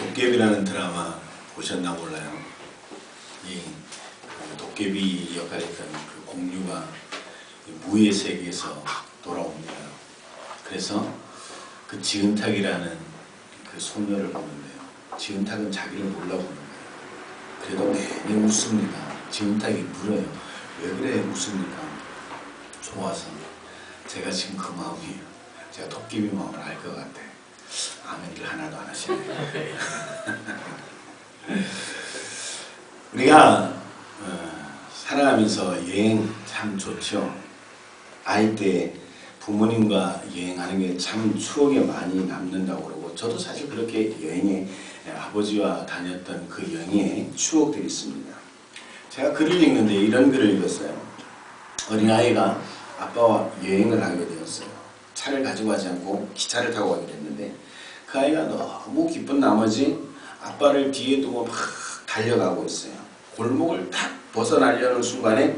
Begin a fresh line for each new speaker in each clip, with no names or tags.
도깨비라는 드라마 보셨나 몰라요. 이 도깨비 역할을 했던 그 공유가 무의 세계에서 돌아옵니다. 그래서 그 지은탁이라는 그 소녀를 보는데요. 지은탁은 자기를 몰라보는 거예요. 그래도 내내 웃습니다. 지은탁이 물어요. 왜 그래 웃습니까? 좋아서. 제가 지금 그 마음이에요. 제가 도깨비 마음을 알 것 같아. 아멘들 하나도 안 하시네. 우리가 살아가면서 여행 참 좋죠. 아이 때 부모님과 여행하는 게 참 추억에 많이 남는다고 그러고, 저도 사실 그렇게 여행에 아버지와 다녔던 그 여행의 추억들이 있습니다. 제가 글을 읽는데 이런 글을 읽었어요. 어린아이가 아빠와 여행을 하게 되었어요. 차를 가지고 가지 않고 기차를 타고 가게 됐는데, 그 아이가 너무 기쁜 나머지 아빠를 뒤에 두고 막 달려가고 있어요. 골목을 딱 벗어나려는 순간에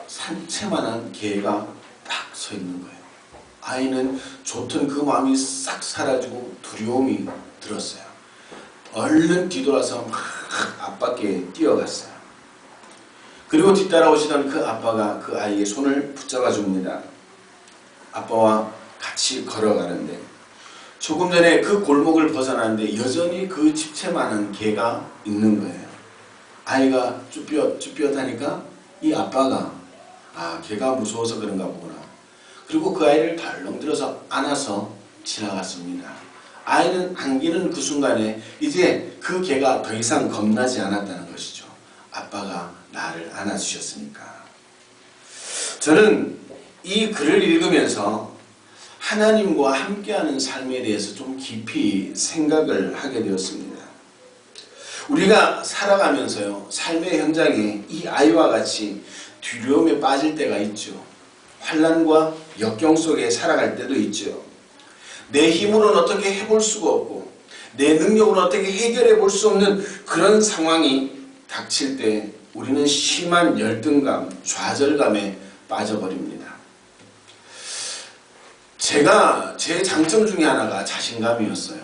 산채만한 개가 딱 서 있는 거예요. 아이는 좋던 그 마음이 싹 사라지고 두려움이 들었어요. 얼른 뒤돌아서 막 앞밖에 뛰어갔어요. 그리고 뒤따라오시던 그 아빠가 그 아이의 손을 붙잡아 줍니다. 아빠와 같이 걸어가는데, 조금 전에 그 골목을 벗어나는데 여전히 그 집채만한 개가 있는 거예요. 아이가 쭈뼛쭈뼛하니까 이 아빠가 개가 무서워서 그런가 보구나. 그리고 그 아이를 덜렁 들어서 안아서 지나갔습니다. 아이는 안기는 그 순간에 이제 그 개가 더 이상 겁나지 않았다는 것이죠. 아빠가 나를 안아주셨으니까. 저는 이 글을 읽으면서 하나님과 함께하는 삶에 대해서 좀 깊이 생각을 하게 되었습니다. 우리가 살아가면서요, 삶의 현장에 이 아이와 같이 두려움에 빠질 때가 있죠. 환난과 역경 속에 살아갈 때도 있죠. 내 힘으로는 어떻게 해볼 수가 없고, 내 능력으로는 어떻게 해결해 볼 수 없는 그런 상황이 닥칠 때 우리는 심한 열등감, 좌절감에 빠져버립니다. 제 장점 중에 하나가 자신감이었어요.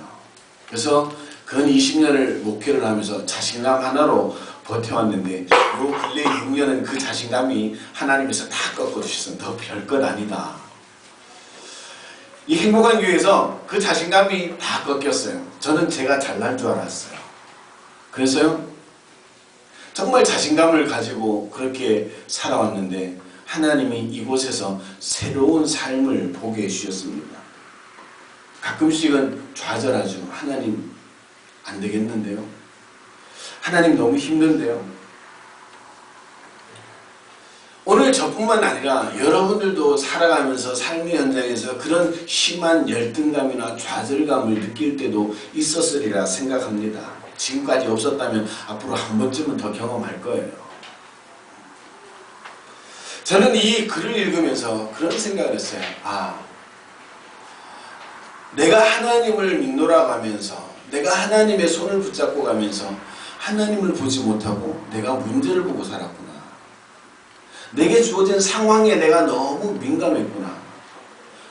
그래서 근 20년을 목회를 하면서 자신감 하나로 버텨왔는데, 요 근래 6년은 그 자신감이 하나님께서 다 꺾어주셔서 너 별것 아니다. 이 행복한 교회에서 그 자신감이 다 꺾였어요. 저는 제가 잘날 줄 알았어요. 그래서요, 정말 자신감을 가지고 그렇게 살아왔는데 하나님이 이곳에서 새로운 삶을 보게 해주셨습니다. 가끔씩은 좌절하죠. 하나님 안 되겠는데요? 하나님 너무 힘든데요? 오늘 저뿐만 아니라 여러분들도 살아가면서 삶의 현장에서 그런 심한 열등감이나 좌절감을 느낄 때도 있었으리라 생각합니다. 지금까지 없었다면 앞으로 한 번쯤은 더 경험할 거예요. 저는 이 글을 읽으면서 그런 생각을 했어요. 내가 하나님을 믿노라 가면서, 내가 하나님의 손을 붙잡고 가면서 하나님을 보지 못하고 내가 문제를 보고 살았구나. 내게 주어진 상황에 내가 너무 민감했구나.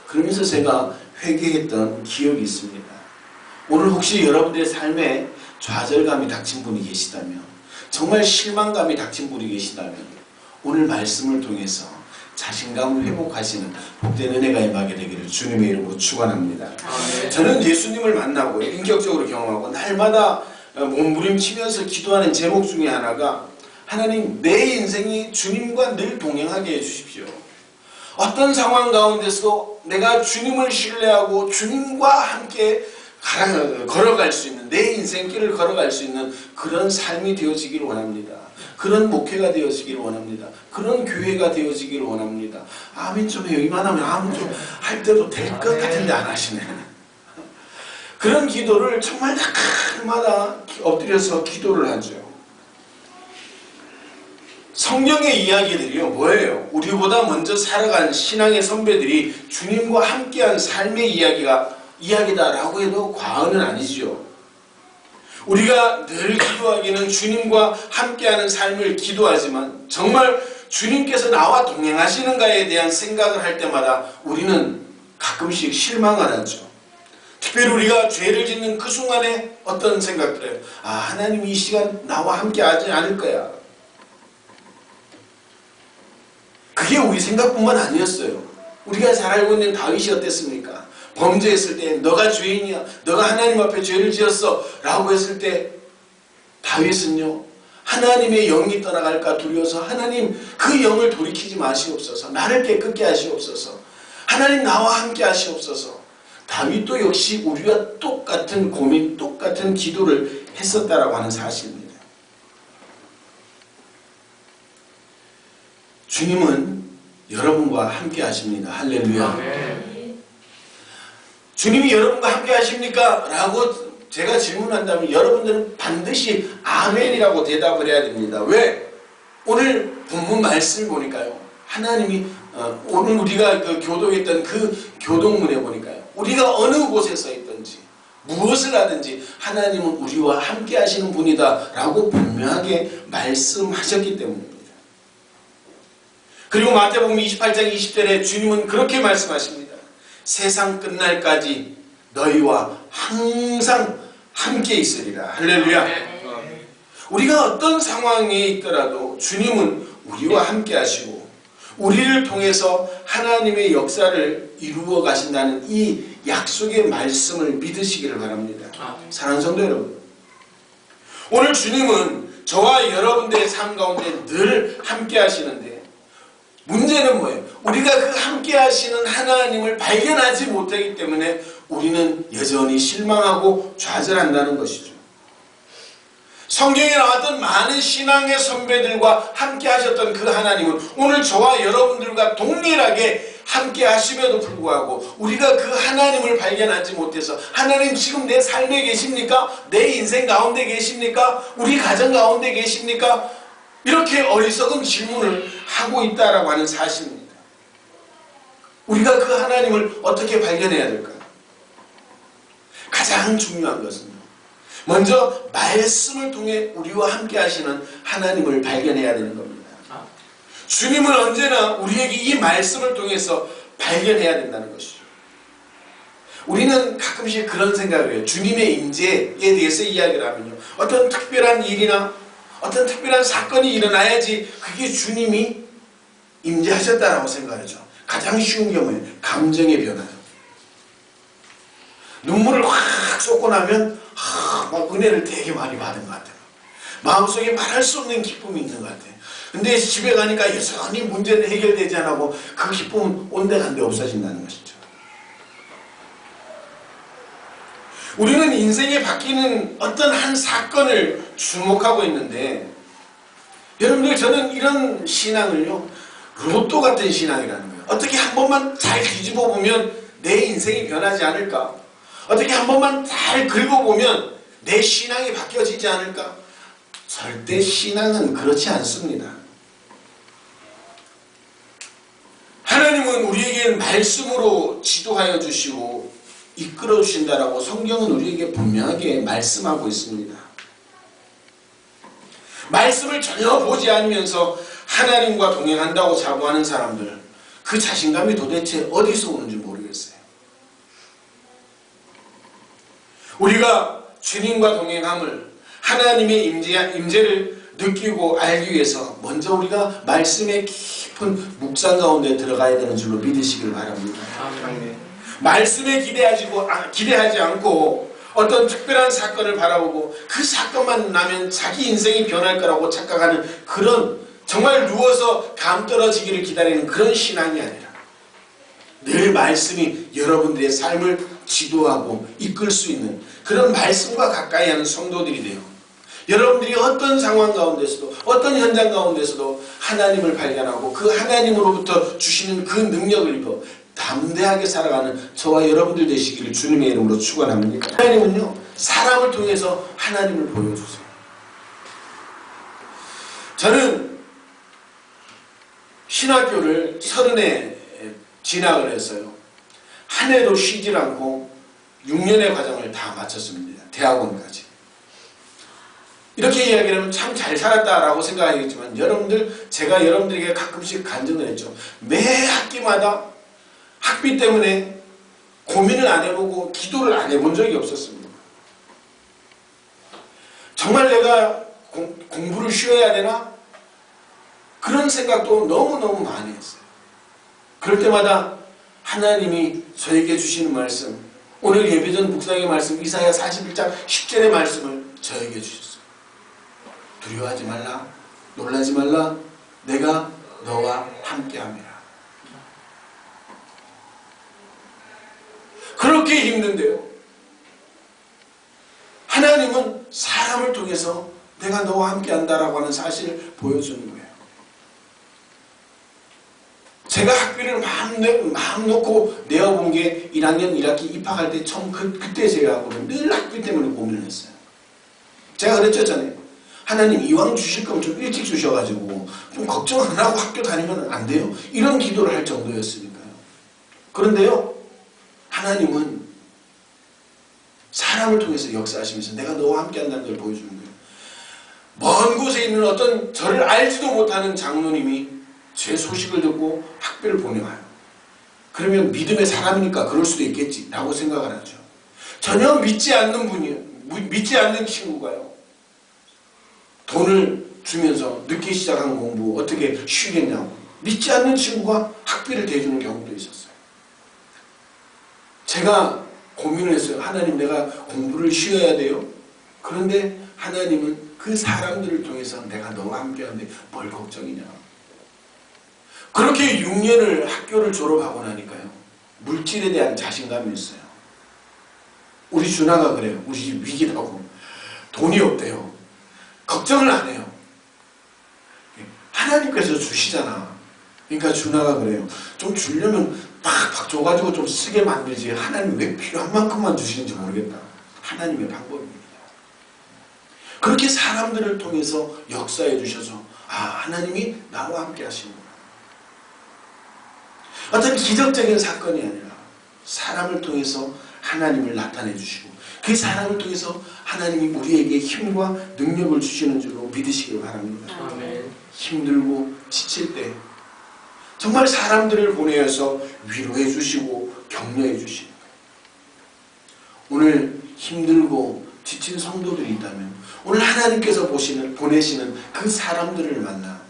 그러면서 제가 회개했던 기억이 있습니다. 오늘 혹시 여러분들의 삶에 좌절감이 닥친 분이 계시다면, 정말 실망감이 닥친 분이 계시다면 오늘 말씀을 통해서 자신감을 회복하시는 복된 은혜가 임하게 되기를 주님의 이름으로 축원합니다. 저는 예수님을 만나고 인격적으로 경험하고 날마다 몸부림치면서 기도하는 제목 중에 하나가, 하나님 내 인생이 주님과 늘 동행하게 해주십시오. 어떤 상황 가운데서도 내가 주님을 신뢰하고 주님과 함께 걸어갈 수 있는, 내 인생길을 걸어갈 수 있는 그런 삶이 되어지기를 원합니다. 그런 목회가 되어지기를 원합니다. 그런 교회가 되어지기를 원합니다. 아멘 좀 해요. 이만하면 아멘 좀 할 때도 될 것 같은데 안 하시네. 그런 기도를 정말 날마다 엎드려서 기도를 하죠. 성경의 이야기들이요, 뭐예요? 우리보다 먼저 살아간 신앙의 선배들이 주님과 함께한 삶의 이야기다라고 해도 과언은 아니죠. 우리가 늘 기도하기는 주님과 함께하는 삶을 기도하지만, 정말 주님께서 나와 동행하시는가에 대한 생각을 할 때마다 우리는 가끔씩 실망을 하죠. 특별히 우리가 죄를 짓는 그 순간에 어떤 생각들을 해요? 아, 하나님이 이 시간 나와 함께 하지 않을 거야. 그게 우리 생각뿐만 아니었어요. 우리가 잘 알고 있는 다윗이 어땠습니까? 범죄했을 때 너가 죄인이야, 너가 하나님 앞에 죄를 지었어 라고 했을 때 다윗은요, 하나님의 영이 떠나갈까 두려워서 하나님 그 영을 돌이키지 마시옵소서, 나를 깨끗게 하시옵소서, 하나님 나와 함께 하시옵소서. 다윗도 역시 우리와 똑같은 고민, 똑같은 기도를 했었다라고 하는 사실입니다. 주님은 여러분과 함께 하십니다. 할렐루야. 주님이 여러분과 함께 하십니까? 라고 제가 질문한다면 여러분들은 반드시 아멘이라고 대답을 해야 됩니다. 왜? 오늘 본문 말씀을 보니까요, 하나님이 오늘 우리가 교독했던 그 교독문에 보니까요, 우리가 어느 곳에 서 있든지 무엇을 하든지 하나님은 우리와 함께 하시는 분이다 라고 분명하게 말씀하셨기 때문입니다. 그리고 마태복음 28장 20절에 주님은 그렇게 말씀하십니다. 세상 끝날까지 너희와 항상 함께 있으리라. 할렐루야. 우리가 어떤 상황에 있더라도 주님은 우리와 함께 하시고 우리를 통해서 하나님의 역사를 이루어 가신다는 이 약속의 말씀을 믿으시기를 바랍니다. 사랑하는 성도 여러분, 오늘 주님은 저와 여러분들의 삶 가운데 늘 함께 하시는데 문제는 뭐예요? 우리가 그 함께 하시는 하나님을 발견하지 못하기 때문에 우리는 여전히 실망하고 좌절한다는 것이죠. 성경에 나왔던 많은 신앙의 선배들과 함께 하셨던 그 하나님은 오늘 저와 여러분들과 동일하게 함께 하심에도 불구하고 우리가 그 하나님을 발견하지 못해서 하나님 지금 내 삶에 계십니까? 내 인생 가운데 계십니까? 우리 가정 가운데 계십니까? 이렇게 어리석은 질문을 하고 있다라고 하는 사실입니다. 우리가 그 하나님을 어떻게 발견해야 될까요? 가장 중요한 것은 먼저 말씀을 통해 우리와 함께 하시는 하나님을 발견해야 되는 겁니다. 주님을 언제나 우리에게 이 말씀을 통해서 발견해야 된다는 것이죠. 우리는 가끔씩 그런 생각을 해요. 주님의 임재에 대해서 이야기를 하면요, 어떤 특별한 일이나 어떤 특별한 사건이 일어나야지 그게 주님이 임재하셨다라고 생각하죠. 가장 쉬운 경우에 감정의 변화죠. 눈물을 확 쏟고 나면 막 은혜를 되게 많이 받은 것 같아요. 마음속에 말할 수 없는 기쁨이 있는 것 같아요. 근데 집에 가니까 여전히 문제는 해결되지 않고 그 기쁨은 온데간데 없어진다는 것이죠. 우리는 인생에 바뀌는 어떤 한 사건을 주목하고 있는데, 여러분들, 저는 이런 신앙을요, 로또 같은 신앙이라는 거예요. 어떻게 한 번만 잘 뒤집어 보면 내 인생이 변하지 않을까? 어떻게 한 번만 잘 긁어보면 내 신앙이 바뀌어지지 않을까? 절대 신앙은 그렇지 않습니다. 하나님은 우리에게 말씀으로 지도하여 주시고 이끌어 주신다라고 성경은 우리에게 분명하게 말씀하고 있습니다. 말씀을 전혀 보지 않으면서 하나님과 동행한다고 자부하는 사람들, 그 자신감이 도대체 어디서 오는지 모르겠어요. 우리가 주님과 동행함을, 하나님의 임재를 느끼고 알기 위해서 먼저 우리가 말씀의 깊은 묵상 가운데 들어가야 되는 줄로 믿으시길 바랍니다. 아멘. 말씀에 기대하지 않고 어떤 특별한 사건을 바라보고 그 사건만 나면 자기 인생이 변할 거라고 착각하는 그런, 정말 누워서 감 떨어지기를 기다리는 그런 신앙이 아니라 늘 말씀이 여러분들의 삶을 지도하고 이끌 수 있는 그런 말씀과 가까이 하는 성도들이 돼요. 여러분들이 어떤 상황 가운데서도, 어떤 현장 가운데서도 하나님을 발견하고 그 하나님으로부터 주시는 그 능력을 입어 담대하게 살아가는 저와 여러분들 되시기를 주님의 이름으로 축원합니다. 하나님은요, 사람을 통해서 하나님을 보여주세요. 저는 신학교를 30에 진학을 했어요. 한 해도 쉬질 않고 6년의 과정을 다 마쳤습니다. 대학원까지. 이렇게 이야기를 하면 참 잘 살았다라고 생각하겠지만, 여러분들, 제가 여러분들에게 가끔씩 간증을 했죠. 매 학기마다 학비 때문에
고민을 안 해보고 기도를 안 해본 적이 없었습니다. 정말 내가 공부를 쉬어야 되나? 그런 생각도 너무너무 많이 했어요. 그럴 때마다 하나님이 저에게 주시는 말씀, 오늘 예배전 묵상의 말씀 이사야 41장 10절의 말씀을 저에게 주셨어요. 두려워하지 말라, 놀라지 말라, 내가 너와 함께함이라. 그렇게 힘든데요, 하나님은 사람을 통해서 내가 너와 함께한다라고 하는 사실을 보여주는 거예요. 제가 학비를 마음 놓고 내어본 게 1학년 1학기 입학할 때 처음 그때 제가 늘 학비 때문에 고민을 했어요. 제가 그랬잖아요. 하나님 이왕 주실 거면 좀 일찍 주셔가지고 좀 걱정 안 하고 학교 다니면 안 돼요. 이런 기도를 할 정도였으니까요. 그런데요, 하나님은 사람을 통해서 역사하시면서 내가 너와 함께 한다는 걸 보여주는 거예요. 먼 곳에 있는 어떤 저를 알지도 못하는 장로님이 제 소식을 듣고 학비를 보내와요. 그러면 믿음의 사람이니까 그럴 수도 있겠지 라고 생각을 하죠. 전혀 믿지 않는 분이에요. 믿지 않는 친구가요, 돈을 주면서 늦게 시작한 공부 어떻게 쉬겠냐고 믿지 않는 친구가 학비를 대주는 경우도 있었어요. 제가 고민을 했어요. 하나님, 내가 공부를 쉬어야 돼요. 그런데 하나님은 그 사람들을 통해서 내가 너와 함께하는데 뭘 걱정이냐. 그렇게 6년을 학교를 졸업하고 나니까요, 물질에 대한 자신감이 있어요. 우리 준하가 그래요. 우리 집 위기라고. 돈이 없대요. 걱정을 안 해요. 하나님께서 주시잖아. 그러니까 준하가 그래요. 좀 주려면 팍팍 줘가지고 좀 쓰게 만들지, 하나님 왜 필요한 만큼만 주시는지 모르겠다. 하나님의 방법입니다. 그렇게 사람들을 통해서 역사해 주셔서 하나님이 나와 함께 하시는구나. 어떤 기적적인 사건이 아니라 사람을 통해서 하나님을 나타내 주시고 그 사람을 통해서 하나님이 우리에게 힘과 능력을 주시는 줄로 믿으시길 바랍니다.
아멘.
힘들고 지칠 때 정말 사람들을 보내어서 위로해 주시고 격려해 주시는 거예요. 오늘 힘들고 지친 성도들이 있다면 오늘 하나님께서 보내시는 그 사람들을 만나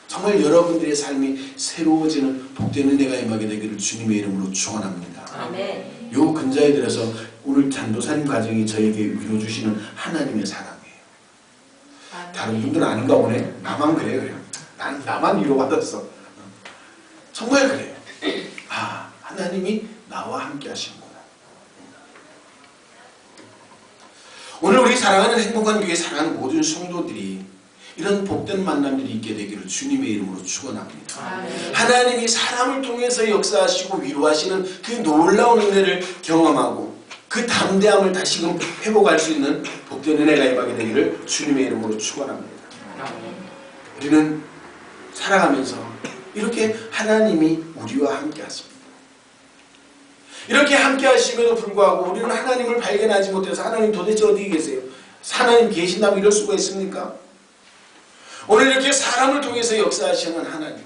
정말 여러분들의 삶이 새로워지는 복된 은혜가 임하게 되기를 주님의 이름으로 축원합니다.
아멘.
요 근자에 들어서 오늘 전도사님 가정이 저에게 위로 주시는 하나님의 사랑이에요.
아멘.
다른 분들은 아닌가 보네. 나만 그래요. 나만 위로받았어. 정말 그래요. 하나님이 나와 함께 하시는구나. 오늘 우리 사랑하는 행복한 교회 사랑하는 모든 성도들이 이런 복된 만남들이 있게 되기를 주님의 이름으로 축원합니다.
아멘.
하나님이 사람을 통해서 역사하시고 위로하시는 그 놀라운 은혜를 경험하고 그 담대함을 다시금 회복할 수 있는 복된 은혜가 임하게 되기를 주님의 이름으로 축원합니다.
아멘.
우리는 살아가면서 이렇게 하나님이 우리와 함께 하십니다. 이렇게 함께 하심에도 불구하고 우리는 하나님을 발견하지 못해서 하나님 도대체 어디 계세요? 하나님 계신다면 이럴 수가 있습니까? 오늘 이렇게 사람을 통해서 역사하시는 하나님,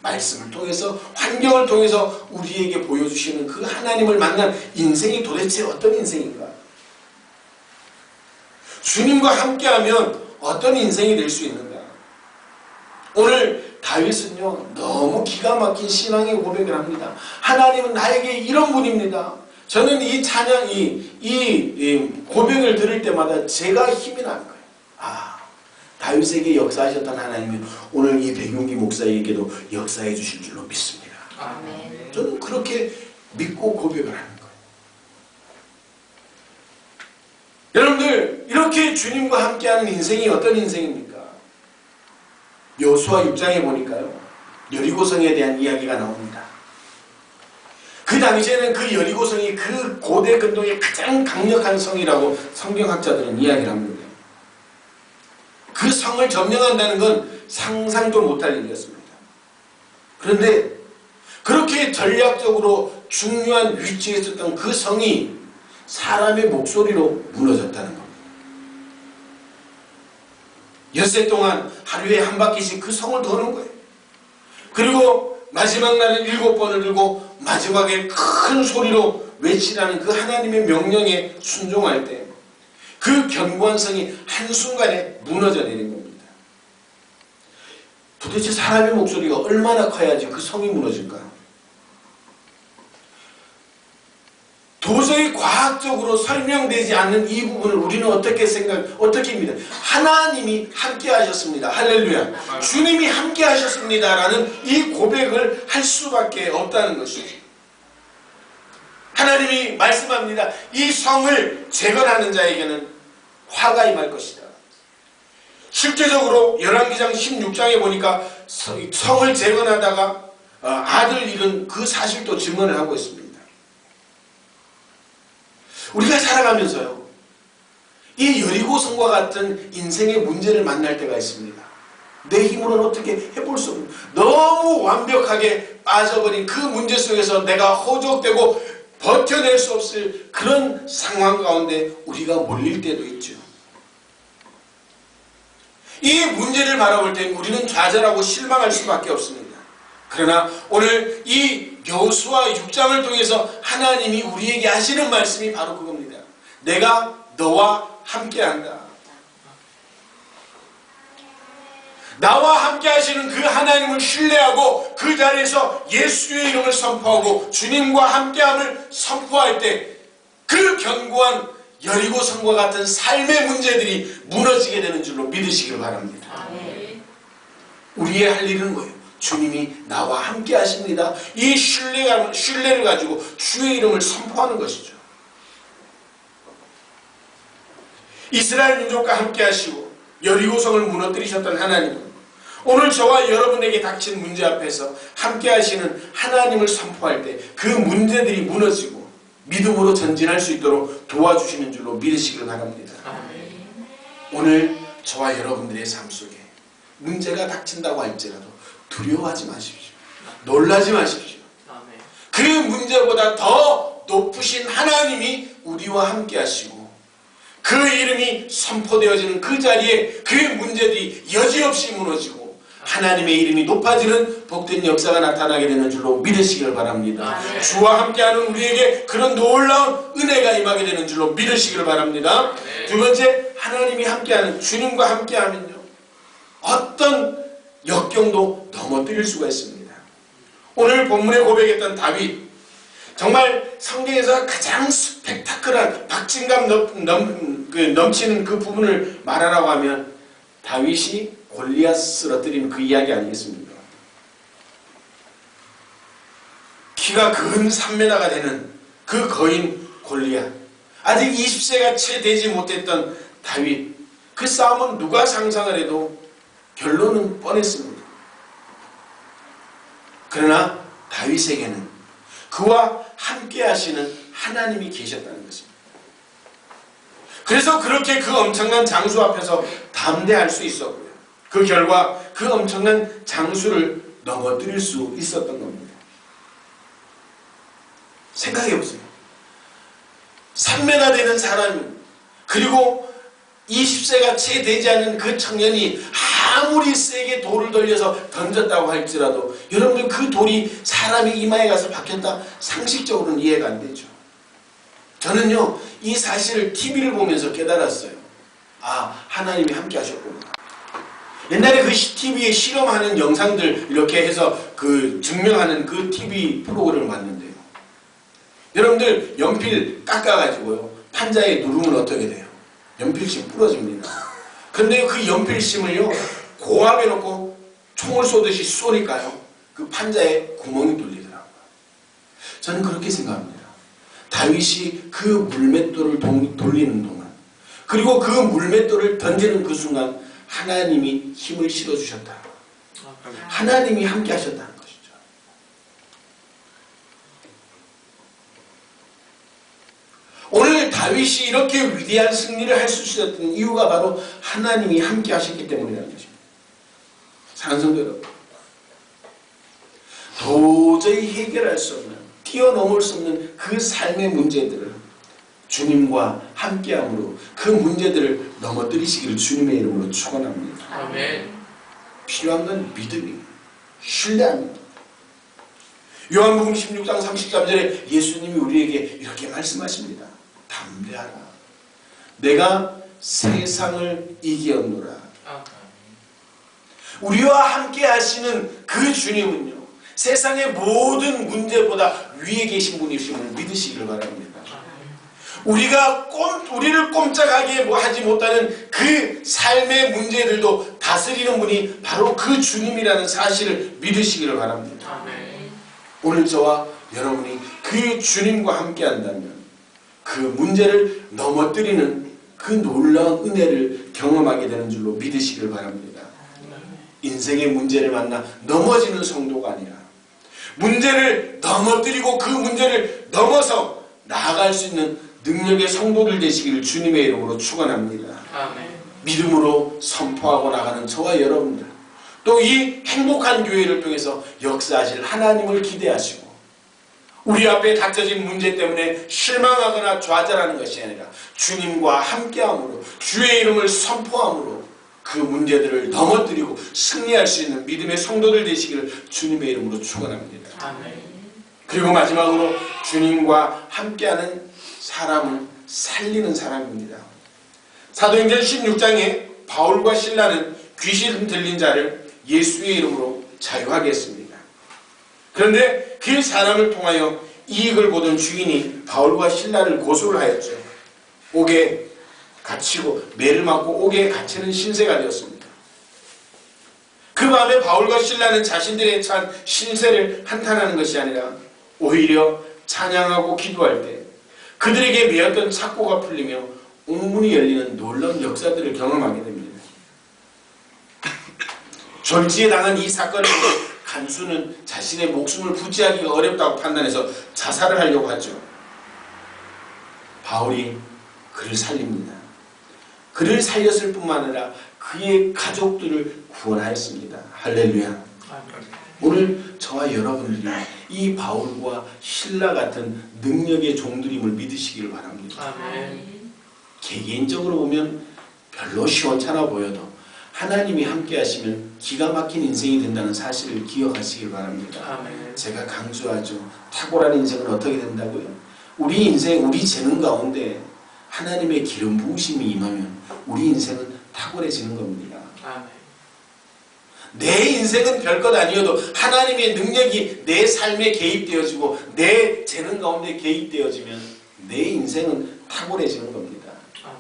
말씀을 통해서 환경을 통해서 우리에게 보여주시는 그 하나님을 만난 인생이 도대체 어떤 인생인가? 주님과 함께하면 어떤 인생이 될 수 있는가? 오늘 다윗은요, 너무 기가 막힌 신앙의 고백을 합니다. 하나님은 나에게 이런 분입니다. 저는 이 찬양, 이 고백을 들을 때마다 제가 힘이 나는 거예요. 다윗에게 역사하셨던 하나님이 오늘 이 백용기 목사에게도 역사해 주실 줄로 믿습니다.
아멘.
저는 그렇게 믿고 고백을 하는 거예요. 여러분들, 이렇게 주님과 함께하는 인생이 어떤 인생입니까? 여호수아 6장에 보니까요, 여리고성에 대한 이야기가 나옵니다. 그 당시에는 그 여리고성이 그 고대 근동의 가장 강력한 성이라고 성경학자들은 이야기를 합니다. 그 성을 점령한다는 건 상상도 못할 일이었습니다. 그런데 그렇게 전략적으로 중요한 위치에 있었던 그 성이 사람의 목소리로 무너졌다는 겁니다. 엿새 동안 하루에 한 바퀴씩 그 성을 도는 거예요. 그리고 마지막 날은 7번을 들고 마지막에 큰 소리로 외치라는 그 하나님의 명령에 순종할 때 그 견고한 성이 한순간에 무너져 내린 겁니다. 도대체 사람의 목소리가 얼마나 커야지 그 성이 무너질까? 도저히 과학적으로 설명되지 않는 이 부분을 우리는 어떻게 믿어요? 하나님이 함께 하셨습니다. 할렐루야. 주님이 함께 하셨습니다. 라는 이 고백을 할 수밖에 없다는 것이죠. 하나님이 말씀합니다. 이 성을 재건하는 자에게는 화가 임할 것이다. 실제적으로 열왕기상 16장에 보니까 성을 재건하다가 아들 잃은 그 사실도 증언을 하고 있습니다. 우리가 살아가면서요, 이 여리고성과 같은 인생의 문제를 만날 때가 있습니다. 내 힘으로는 어떻게 해볼 수 없는, 너무 완벽하게 빠져버린 그 문제 속에서 내가 허덕되고 버텨낼 수 없을 그런 상황 가운데 우리가 몰릴 때도 있죠. 이 문제를 바라볼 때 우리는 좌절하고 실망할 수밖에 없습니다. 그러나 오늘 이 여호수아 6장을 통해서 하나님이 우리에게 하시는 말씀이 바로 그겁니다. 내가 너와 함께한다. 나와 함께 하시는 그 하나님을 신뢰하고 그 자리에서 예수의 이름을 선포하고 주님과 함께함을 선포할 때 그 견고한 여리고성과 같은 삶의 문제들이 무너지게 되는 줄로 믿으시길 바랍니다.
아멘.
우리의 할 일은 뭐예요? 주님이 나와 함께 하십니다. 이 신뢰를 가지고 주의 이름을 선포하는 것이죠. 이스라엘 민족과 함께 하시고 여리고성을 무너뜨리셨던 하나님은 오늘 저와 여러분에게 닥친 문제 앞에서 함께 하시는 하나님을 선포할 때 그 문제들이 무너지고 믿음으로 전진할 수 있도록 도와주시는 줄로 믿으시길 바랍니다.
아멘.
오늘 저와 여러분들의 삶 속에 문제가 닥친다고 할지라도 두려워하지 마십시오. 놀라지 마십시오. 그 문제보다 더 높으신 하나님이 우리와 함께 하시고 그 이름이 선포되어지는 그 자리에 그 문제들이 여지없이 무너지고 하나님의 이름이 높아지는 복된 역사가 나타나게 되는 줄로 믿으시길 바랍니다.
아멘.
주와 함께하는 우리에게 그런 놀라운 은혜가 임하게 되는 줄로 믿으시길 바랍니다.
아멘.
두 번째, 하나님이 함께하는, 주님과 함께하면요, 어떤 역경도 넘어뜨릴 수가 있습니다. 오늘 본문에 고백했던 다윗, 정말 성경에서 가장 스펙타클한 박진감 넘치는 그 부분을 말하라고 하면 다윗이 골리앗 쓰러뜨린 그 이야기 아니겠습니까? 키가 근 3m가 되는 그 거인 골리앗, 아직 20세가 채 되지 못했던 다윗, 그 싸움은 누가 상상을 해도 결론은 뻔했습니다. 그러나 다윗에게는 그와 함께 하시는 하나님이 계셨다는 것입니다. 그래서 그렇게 그 엄청난 장수 앞에서 담대할 수 있었고요. 그 결과 그 엄청난 장수를 넘어뜨릴 수 있었던 겁니다. 생각해보세요. 3m 되는 사람, 그리고 20세가 채 되지 않은 그 청년이 아무리 세게 돌을 돌려서 던졌다고 할지라도 여러분들 그 돌이 사람의 이마에 가서 박혔다? 상식적으로는 이해가 안 되죠. 저는요, 이 사실을 TV를 보면서 깨달았어요. 아, 하나님이 함께 하셨구나. 옛날에 그 TV에 실험하는 영상들 이렇게 해서 그 증명하는 그 TV 프로그램을 봤는데요. 여러분들 연필 깎아가지고요, 판자에 누르면 어떻게 돼요? 연필심 부러집니다. 근데 그 연필심을요, 고압에 놓고 총을 쏘듯이 쏘니까요, 그 판자에 구멍이 뚫리더라고요. 저는 그렇게 생각합니다. 다윗이 그 물맷돌을 돌리는 동안, 그리고 그 물맷돌을 던지는 그 순간 하나님이 힘을 실어주셨다. 하나님이 함께 하셨다는 것이죠. 오늘 다윗이 이렇게 위대한 승리를 할 수 있었던 이유가 바로 하나님이 함께 하셨기 때문이라는 것입니다. 사랑하는 성도 여러분, 도저히 해결할 수 없는, 뛰어넘을 수 없는 그 삶의 문제들을 주님과 함께함으로 그 문제들을 넘어뜨리시기를 주님의 이름으로 축원합니다.
아멘.
필요한 건 믿음이, 신뢰합니다. 요한복음 16장 33절에 예수님이 우리에게 이렇게 말씀하십니다. 담대하라. 내가 세상을 이기었노라. 우리와 함께 하시는 그 주님은요, 세상의 모든 문제보다 위에 계신 분이심을 믿으시기를 바랍니다. 우리를 꼼짝하게 하지 못하는 그 삶의 문제들도 다스리는 분이 바로 그 주님이라는 사실을 믿으시기를 바랍니다. 오늘 저와 여러분이 그 주님과 함께 한다면 그 문제를 넘어뜨리는 그 놀라운 은혜를 경험하게 되는 줄로 믿으시기를 바랍니다. 인생의 문제를 만나 넘어지는 성도가 아니라 문제를 넘어뜨리고 그 문제를 넘어서 나아갈 수 있는 능력의 성도들 되시기를 주님의 이름으로 축원합니다. 믿음으로 선포하고 나가는 저와 여러분들, 또 이 행복한 교회를 통해서 역사하실 하나님을 기대하시고 우리 앞에 닥쳐진 문제 때문에 실망하거나 좌절하는 것이 아니라 주님과 함께함으로 주의 이름을 선포함으로 그 문제들을 넘어뜨리고 승리할 수 있는 믿음의 성도들 되시기를 주님의 이름으로 축원합니다. 그리고 마지막으로 주님과 함께하는 사람을 살리는 사람입니다. 사도행전 16장에 바울과 실라는 귀신 들린 자를 예수의 이름으로 자유하게 했습니다. 그런데 그 사람을 통하여 이익을 보던 주인이 바울과 실라를 고소를 하였죠. 옥에 갇히고 매를 맞고 옥에 갇히는 신세가 되었습니다. 그 밤에 바울과 실라는 자신들의 찬 신세를 한탄하는 것이 아니라 오히려 찬양하고 기도할 때 그들에게 매였던 착고가 풀리며 옥문이 열리는 놀라운 역사들을 경험하게 됩니다. 졸지에 당한 이 사건을 간수는 자신의 목숨을 부지하기가 어렵다고 판단해서 자살을 하려고 하죠. 바울이 그를 살립니다. 그를 살렸을 뿐만 아니라 그의 가족들을 구원하였습니다. 할렐루야. 오늘 저와 여러분들이 이 바울과 실라 같은 능력의 종들임을 믿으시기를 바랍니다. 개개인적으로 보면 별로 시원찮아 보여도 하나님이 함께 하시면 기가 막힌 인생이 된다는 사실을 기억하시길 바랍니다. 제가 강조하죠. 탁월한 인생은 어떻게 된다고요? 우리 인생, 우리 재능 가운데 하나님의 기름 부으심이 임하면 우리 인생은 탁월해지는 겁니다. 내 인생은 별것 아니어도 하나님의 능력이 내 삶에 개입되어지고 내 재능 가운데 개입되어지면 내 인생은 탁월해지는 겁니다.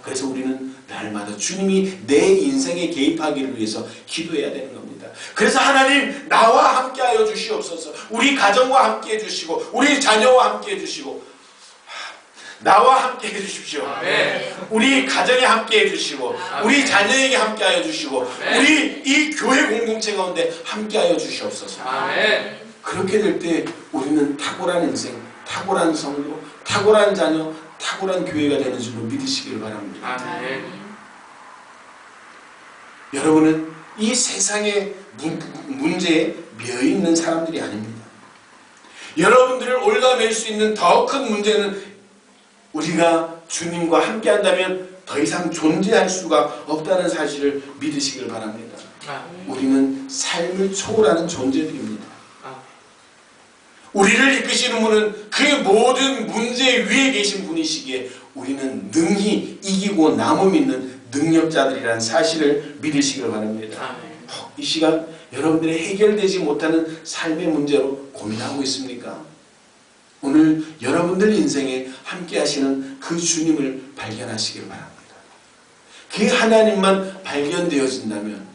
그래서 우리는 날마다 주님이 내 인생에 개입하기를 위해서 기도해야 되는 겁니다. 그래서 하나님 나와 함께하여 주시옵소서. 우리 가정과 함께해 주시고 우리 자녀와 함께해 주시고 나와 함께 해주십시오. 우리 가정에 함께 해주시고 우리 자녀에게 함께 하여 주시고 우리 이 교회 공동체 가운데 함께 하여 주시옵소서. 그렇게 될 때 우리는 탁월한 인생, 탁월한 성도, 탁월한 자녀, 탁월한 교회가 되는 줄로 믿으시기를 바랍니다. 여러분은 이 세상의 문제에 매여있는 사람들이 아닙니다. 여러분들을 올가맬 수 있는 더 큰 문제는 우리가 주님과 함께 한다면 더 이상 존재할 수가 없다는 사실을 믿으시길 바랍니다. 우리는 삶을 초월하는 존재들입니다. 우리를 이끄시는 분은 그 모든 문제 위에 계신 분이시기에 우리는 능히 이기고 남음 있는 능력자들이라는 사실을 믿으시길 바랍니다. 이 시간 여러분들의 해결되지 못하는 삶의 문제로 고민하고 있습니까? 오늘 여러분들 인생에 함께 하시는 그 주님을 발견하시길 바랍니다. 그 하나님만 발견되어진다면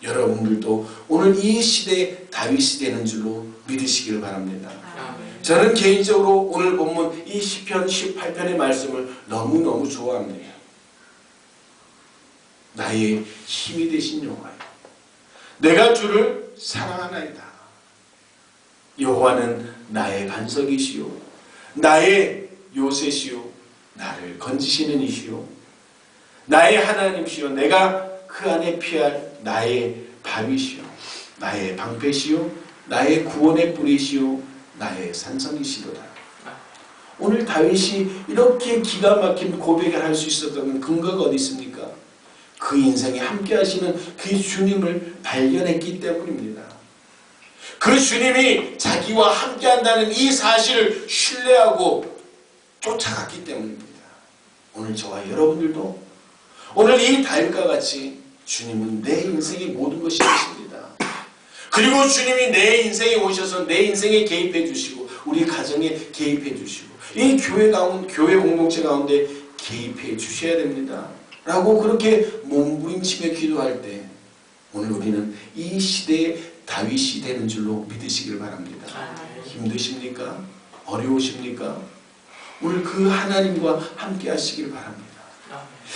여러분들도 오늘 이 시대에 다윗이 되는 줄로 믿으시길 바랍니다. 저는 개인적으로 오늘 본문 이 시편 18편의 말씀을 너무너무 좋아합니다. 나의 힘이 되신 여호와여, 내가 주를 사랑하나이다. 여호와는 나의 반석이시요 나의 요새시요 나를 건지시는 이시요 나의 하나님시요 내가 그 안에 피할 나의 바위시요 나의 방패시요 나의 구원의 뿌리시요 나의 산성이시도다. 오늘 다윗이 이렇게 기가 막힌 고백을 할 수 있었던 근거가 어디 있습니까? 그 인생에 함께 하시는 그 주님을 발견했기 때문입니다. 그 주님이 자기와 함께한다는 이 사실을 신뢰하고 쫓아갔기 때문입니다. 오늘 저와 여러분들도 오늘 이 다윗과 같이 주님은 내 인생의 모든 것이 되십니다. 그리고 주님이 내 인생에 오셔서 내 인생에 개입해 주시고 우리 가정에 개입해 주시고 이 교회 공동체 가운데 개입해 주셔야 됩니다. 라고 그렇게 몸부림치며 기도할 때 오늘 우리는 이 시대의 다윗이 되는 줄로 믿으시길 바랍니다. 힘드십니까? 어려우십니까? 오늘 그 하나님과 함께 하시길 바랍니다.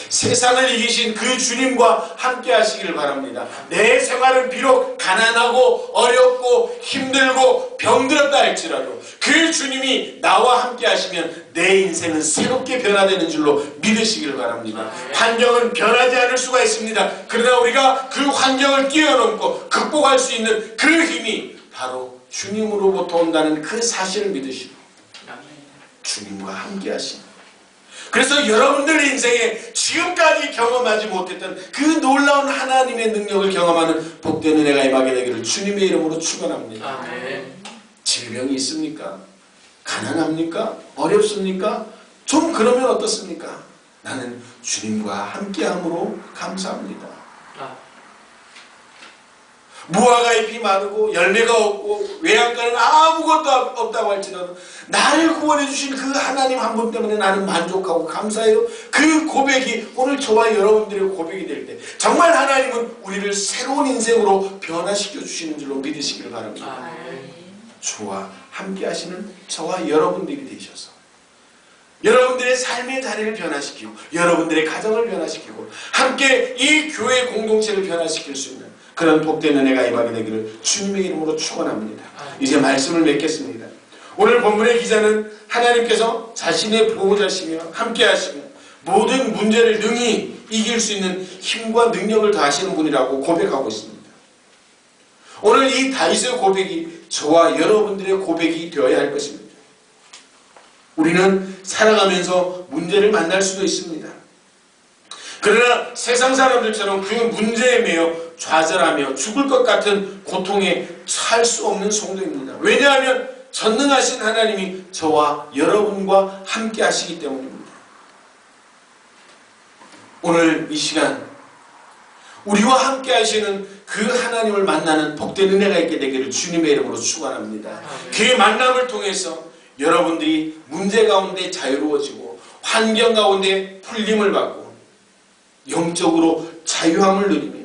세상을 이기신 그 주님과 함께 하시길 바랍니다. 내 생활은 비록 가난하고 어렵고 힘들고 병들었다 할지라도 그 주님이 나와 함께 하시면 내 인생은 새롭게 변화되는 줄로 믿으시길 바랍니다. 환경은 변하지 않을 수가 있습니다. 그러나 우리가 그 환경을 뛰어넘고 극복할 수 있는 그 힘이 바로 주님으로부터 온다는 그 사실을 믿으시고 주님과 함께 하십니다. 그래서 여러분들 인생에 지금까지 경험하지 못했던 그 놀라운 하나님의 능력을 경험하는 복된 은혜가 임하게 되기를 주님의 이름으로 축원합니다. 질병이 있습니까? 가난합니까? 어렵습니까? 좀 그러면 어떻습니까? 나는 주님과 함께함으로 감사합니다. 무화과 잎이 마르고 열매가 없고 외양간은 아무것도 없다고 할지라도 나를 구원해 주신 그 하나님 한 분 때문에 나는 만족하고 감사해요. 그 고백이 오늘 저와 여러분들의 고백이 될 때 정말 하나님은 우리를 새로운 인생으로 변화시켜 주시는 줄로 믿으시길 바랍니다. 주와 함께 하시는 저와 여러분들이 되셔서 여러분들의 삶의 자리를 변화시키고 여러분들의 가정을 변화시키고 함께 이 교회 공동체를 변화시킬 수 있는 그런 복된 은혜가 임하게 되기를 주님의 이름으로 축원합니다. 이제 말씀을 맺겠습니다. 오늘 본문의 기자는 하나님께서 자신의 보호자시며 함께 하시며 모든 문제를 능히 이길 수 있는 힘과 능력을 더하시는 분이라고 고백하고 있습니다. 오늘 이 다윗의 고백이 저와 여러분들의 고백이 되어야 할 것입니다. 우리는 살아가면서 문제를 만날 수도 있습니다. 그러나 세상 사람들처럼 그 문제에 매여 좌절하며 죽을 것 같은 고통에 처할 수 없는 성도입니다. 왜냐하면 전능하신 하나님이 저와 여러분과 함께 하시기 때문입니다. 오늘 이 시간 우리와 함께 하시는 그 하나님을 만나는 복된 은혜가 있게 되기를 주님의 이름으로 축원합니다. 그의 만남을 통해서 여러분들이 문제 가운데 자유로워지고 환경 가운데 풀림을 받고 영적으로 자유함을 누리며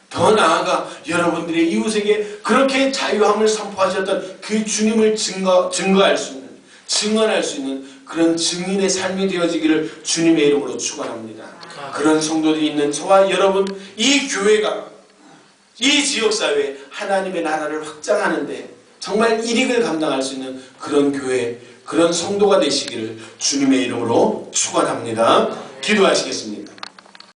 더 나아가 여러분들의 이웃에게 그렇게 자유함을 선포하셨던 그 주님을 증거할 수 있는, 증언할 수 있는 그런 증인의 삶이 되어지기를 주님의 이름으로 축원합니다. 그런 성도들이 있는 저와 여러분, 이 교회가 이 지역사회에 하나님의 나라를 확장하는데 정말 일익을 감당할 수 있는 그런 교회, 그런 성도가 되시기를 주님의 이름으로 축원합니다. 기도하시겠습니다.